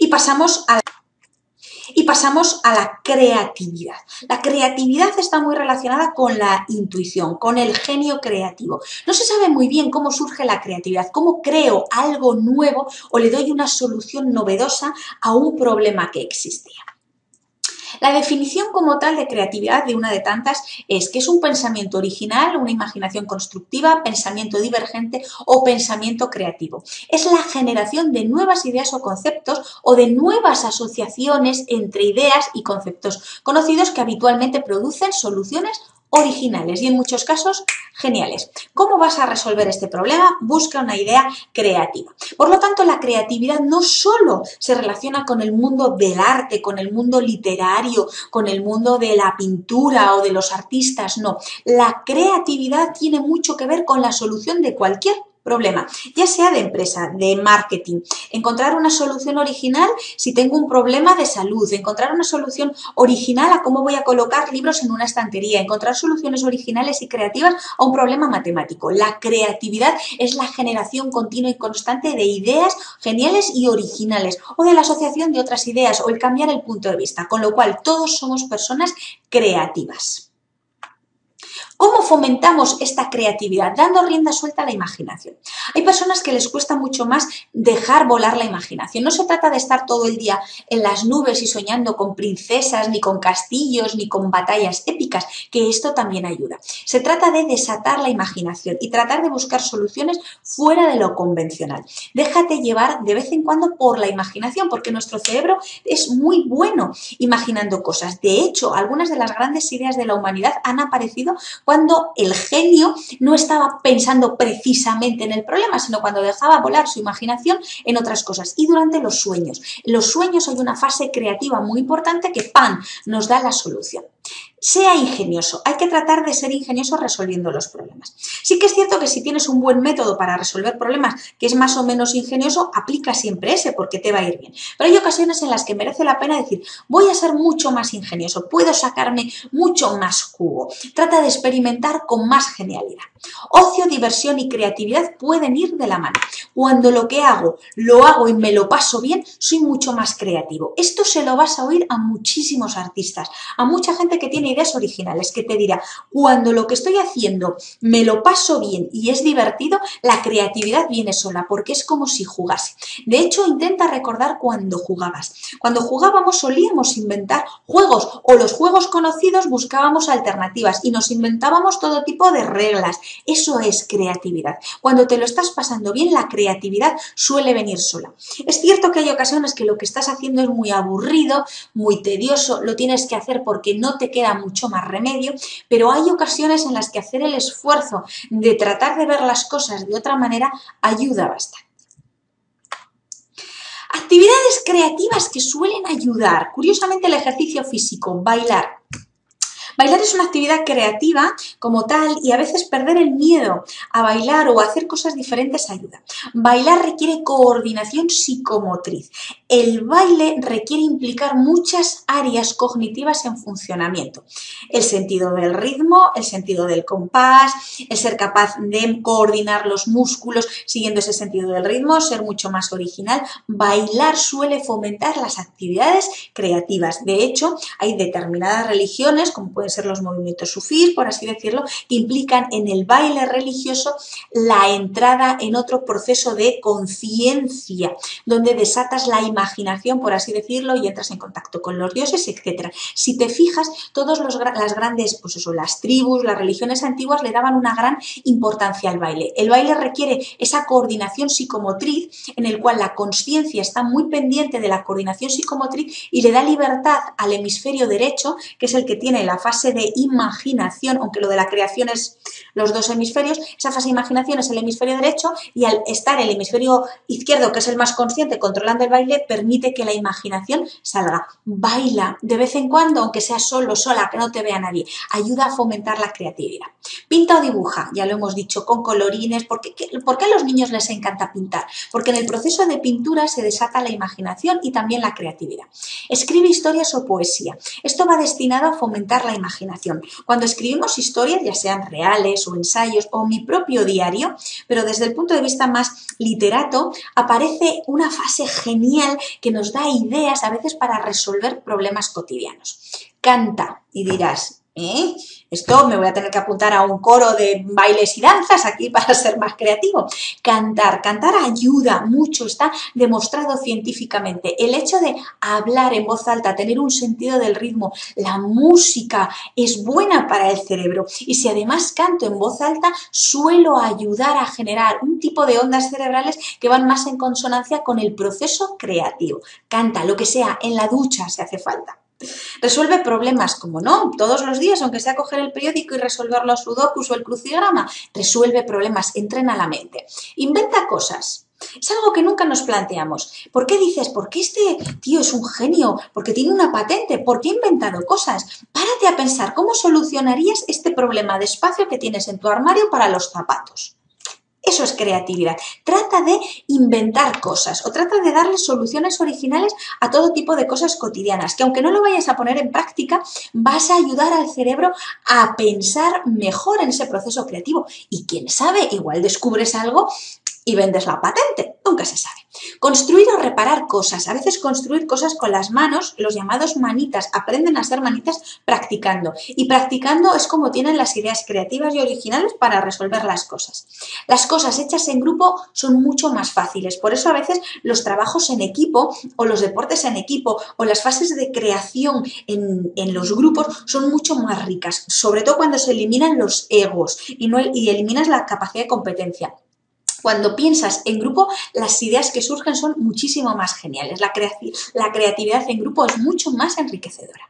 Y pasamos a la creatividad. La creatividad está muy relacionada con la intuición, con el genio creativo. No se sabe muy bien cómo surge la creatividad, cómo creo algo nuevo o le doy una solución novedosa a un problema que existía. La definición como tal de creatividad, de una de tantas, es que es un pensamiento original, una imaginación constructiva, pensamiento divergente o pensamiento creativo. Es la generación de nuevas ideas o conceptos o de nuevas asociaciones entre ideas y conceptos conocidos que habitualmente producen soluciones originales y en muchos casos geniales. ¿Cómo vas a resolver este problema? Busca una idea creativa. Por lo tanto, la creatividad no solo se relaciona con el mundo del arte, con el mundo literario, con el mundo de la pintura o de los artistas, no. La creatividad tiene mucho que ver con la solución de cualquier problema, ya sea de empresa, de marketing, encontrar una solución original si tengo un problema de salud, encontrar una solución original a cómo voy a colocar libros en una estantería, encontrar soluciones originales y creativas a un problema matemático. La creatividad es la generación continua y constante de ideas geniales y originales o de la asociación de otras ideas o el cambiar el punto de vista, con lo cual todos somos personas creativas. ¿Cómo fomentamos esta creatividad? Dando rienda suelta a la imaginación. Hay personas que les cuesta mucho más dejar volar la imaginación. No se trata de estar todo el día en las nubes y soñando con princesas, ni con castillos, ni con batallas épicas, que esto también ayuda. Se trata de desatar la imaginación y tratar de buscar soluciones fuera de lo convencional. Déjate llevar de vez en cuando por la imaginación, porque nuestro cerebro es muy bueno imaginando cosas. De hecho, algunas de las grandes ideas de la humanidad han aparecido cuando el genio no estaba pensando precisamente en el problema, sino cuando dejaba volar su imaginación en otras cosas. Y durante los sueños. En los sueños hay una fase creativa muy importante que ¡pam!, nos da la solución. Sea ingenioso, hay que tratar de ser ingenioso resolviendo los problemas. Sí que es cierto que si tienes un buen método para resolver problemas que es más o menos ingenioso, aplica siempre ese porque te va a ir bien. Pero hay ocasiones en las que merece la pena decir, voy a ser mucho más ingenioso, puedo sacarme mucho más jugo. Trata de experimentar con más genialidad. Ocio, diversión y creatividad pueden ir de la mano. Cuando lo que hago, lo hago y me lo paso bien, soy mucho más creativo. Esto se lo vas a oír a muchísimos artistas, a mucha gente que tiene ideas originales, que te dirá, cuando lo que estoy haciendo me lo paso bien y es divertido, la creatividad viene sola, porque es como si jugase. De hecho, intenta recordar cuando jugabas. Cuando jugábamos solíamos inventar juegos o los juegos conocidos buscábamos alternativas y nos inventábamos todo tipo de reglas. Eso es creatividad. Cuando te lo estás pasando bien, la creatividad suele venir sola. Es cierto que hay ocasiones que lo que estás haciendo es muy aburrido, muy tedioso, lo tienes que hacer porque no te queda mucho más remedio, pero hay ocasiones en las que hacer el esfuerzo de tratar de ver las cosas de otra manera ayuda bastante. Actividades creativas que suelen ayudar. Curiosamente, el ejercicio físico, bailar. Bailar es una actividad creativa como tal y a veces perder el miedo a bailar o a hacer cosas diferentes ayuda. Bailar requiere coordinación psicomotriz. El baile requiere implicar muchas áreas cognitivas en funcionamiento. El sentido del ritmo, el sentido del compás, el ser capaz de coordinar los músculos siguiendo ese sentido del ritmo, ser mucho más original. Bailar suele fomentar las actividades creativas. De hecho, hay determinadas religiones, como pueden ser los movimientos sufís, por así decirlo, que implican en el baile religioso la entrada en otro proceso de conciencia, donde desatas la imaginación, por así decirlo, y entras en contacto con los dioses, etc. Si te fijas, todas las grandes, pues eso, las tribus, las religiones antiguas le daban una gran importancia al baile. El baile requiere esa coordinación psicomotriz en el cual la consciencia está muy pendiente de la coordinación psicomotriz y le da libertad al hemisferio derecho, que es el que tiene la fase de imaginación, aunque lo de la creación es los dos hemisferios, esa fase de imaginación es el hemisferio derecho y al estar el hemisferio izquierdo, que es el más consciente, controlando el baile, permite que la imaginación salga. Baila de vez en cuando, aunque sea solo, sola, que no te vea nadie. Ayuda a fomentar la creatividad. Pinta o dibuja, ya lo hemos dicho, con colorines. ¿Por qué a los niños les encanta pintar? Porque en el proceso de pintura se desata la imaginación y también la creatividad. Escribe historias o poesía. Esto va destinado a fomentar la imaginación. Cuando escribimos historias, ya sean reales o ensayos o mi propio diario, pero desde el punto de vista más literato, aparece una fase genial que nos da ideas a veces para resolver problemas cotidianos. Canta y dirás, esto me voy a tener que apuntar a un coro de bailes y danzas aquí para ser más creativo. Cantar ayuda mucho, está demostrado científicamente. El hecho de hablar en voz alta, tener un sentido del ritmo, la música es buena para el cerebro y si además canto en voz alta suelo ayudar a generar un tipo de ondas cerebrales que van más en consonancia con el proceso creativo. Canta, lo que sea, en la ducha si hace falta. Resuelve problemas, como no, todos los días, aunque sea coger el periódico y resolver los sudokus o el crucigrama, resuelve problemas, entrena la mente. Inventa cosas. Es algo que nunca nos planteamos. ¿Por qué dices, por qué este tío es un genio? ¿Porque tiene una patente? ¿Por qué ha inventado cosas? Párate a pensar cómo solucionarías este problema de espacio que tienes en tu armario para los zapatos. Eso es creatividad. Trata de inventar cosas o trata de darle soluciones originales a todo tipo de cosas cotidianas, que aunque no lo vayas a poner en práctica, vas a ayudar al cerebro a pensar mejor en ese proceso creativo. Y quién sabe, igual descubres algo y vendes la patente, nunca se sabe. Construir o reparar cosas. A veces construir cosas con las manos, los llamados manitas, aprenden a ser manitas practicando. Y practicando es como tienen las ideas creativas y originales para resolver las cosas. Las cosas hechas en grupo son mucho más fáciles. Por eso a veces los trabajos en equipo o los deportes en equipo o las fases de creación en los grupos son mucho más ricas. Sobre todo cuando se eliminan los egos y eliminas la capacidad de competencia. Cuando piensas en grupo, las ideas que surgen son muchísimo más geniales. La creatividad en grupo es mucho más enriquecedora.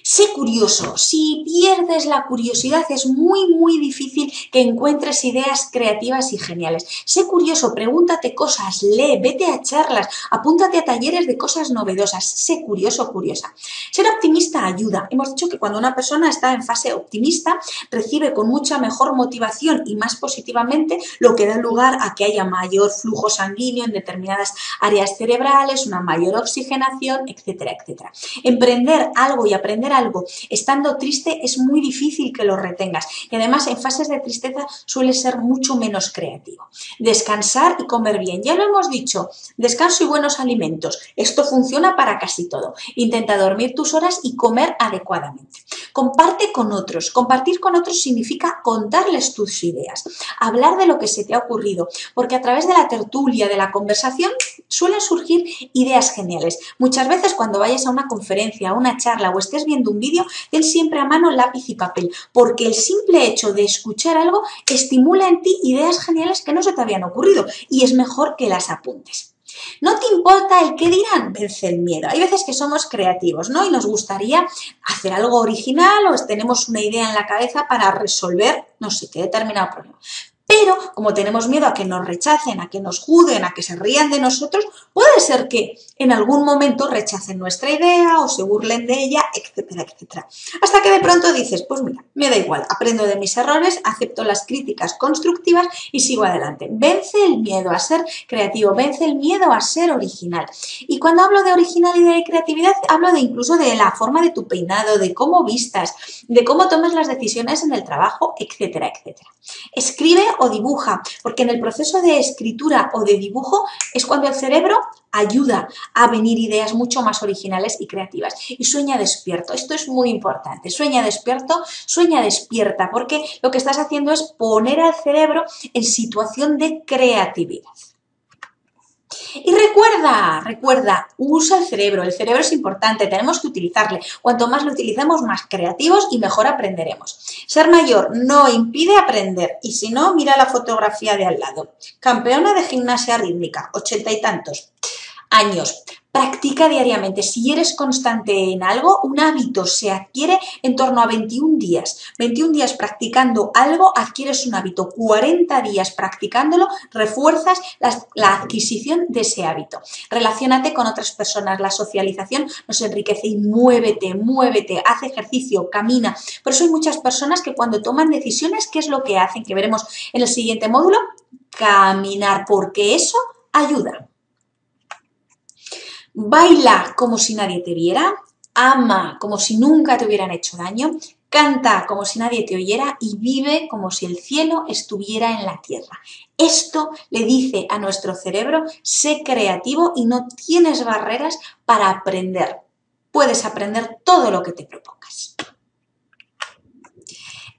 Sé curioso. Si pierdes la curiosidad es muy difícil que encuentres ideas creativas y geniales. Sé curioso, pregúntate cosas, lee, vete a charlas, apúntate a talleres de cosas novedosas. Sé curioso, curiosa. Ser optimista ayuda. Hemos dicho que cuando una persona está en fase optimista, recibe con mucha mejor motivación y más positivamente, lo que da lugar a que haya mayor flujo sanguíneo en determinadas áreas cerebrales, una mayor oxigenación, etcétera, etcétera. Emprender algo y aprender algo estando triste es muy difícil que lo retengas y además en fases de tristeza suele ser mucho menos creativo. Descansar y comer bien, ya lo hemos dicho, descanso y buenos alimentos, esto funciona para casi todo. Intenta dormir tus horas y comer adecuadamente. Comparte con otros, compartir con otros significa contarles tus ideas, hablar de lo que se te ha ocurrido, porque a través de la tertulia, de la conversación, suelen surgir ideas geniales. Muchas veces cuando vayas a una conferencia, a una charla o estés viendo un vídeo, ten siempre a mano lápiz y papel, porque el simple hecho de escuchar algo estimula en ti ideas geniales que no se te habían ocurrido y es mejor que las apuntes. No te importa el qué dirán, vence el miedo. Hay veces que somos creativos, ¿no? Y nos gustaría hacer algo original o tenemos una idea en la cabeza para resolver no sé qué determinado problema. Pero como tenemos miedo a que nos rechacen, a que nos juzguen, a que se rían de nosotros, puede ser que en algún momento rechacen nuestra idea o se burlen de ella, etcétera, etcétera. Hasta que de pronto dices, pues mira, me da igual, aprendo de mis errores, acepto las críticas constructivas y sigo adelante. Vence el miedo a ser creativo, vence el miedo a ser original. Y cuando hablo de originalidad y creatividad, hablo de incluso de la forma de tu peinado, de cómo vistas, de cómo tomas las decisiones en el trabajo, etcétera, etcétera. Escribe o dibuja, porque en el proceso de escritura o de dibujo es cuando el cerebro ayuda a venir ideas mucho más originales y creativas. Y sueña despierto, esto es muy importante, sueña despierto, sueña despierta, porque lo que estás haciendo es poner al cerebro en situación de creatividad. Y recuerda, usa el cerebro es importante, tenemos que utilizarle. Cuanto más lo utilicemos, más creativos y mejor aprenderemos. Ser mayor no impide aprender y si no, mira la fotografía de al lado. Campeona de gimnasia rítmica, 80 y tantos años. Practica diariamente. Si eres constante en algo, un hábito se adquiere en torno a 21 días. 21 días practicando algo, adquieres un hábito. 40 días practicándolo, refuerzas la adquisición de ese hábito. Relaciónate con otras personas. La socialización nos enriquece y muévete, haz ejercicio, camina. Por eso hay muchas personas que cuando toman decisiones, ¿qué es lo que hacen? Que veremos en el siguiente módulo. Caminar, porque eso ayuda. Baila como si nadie te viera, ama como si nunca te hubieran hecho daño, canta como si nadie te oyera y vive como si el cielo estuviera en la tierra. Esto le dice a nuestro cerebro, sé creativo y no tienes barreras para aprender. Puedes aprender todo lo que te propongas.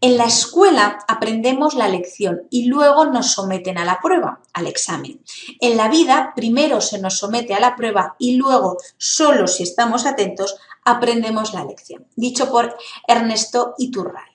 En la escuela aprendemos la lección y luego nos someten a la prueba, al examen. En la vida primero se nos somete a la prueba y luego, solo si estamos atentos, aprendemos la lección. Dicho por Ernesto Iturralde.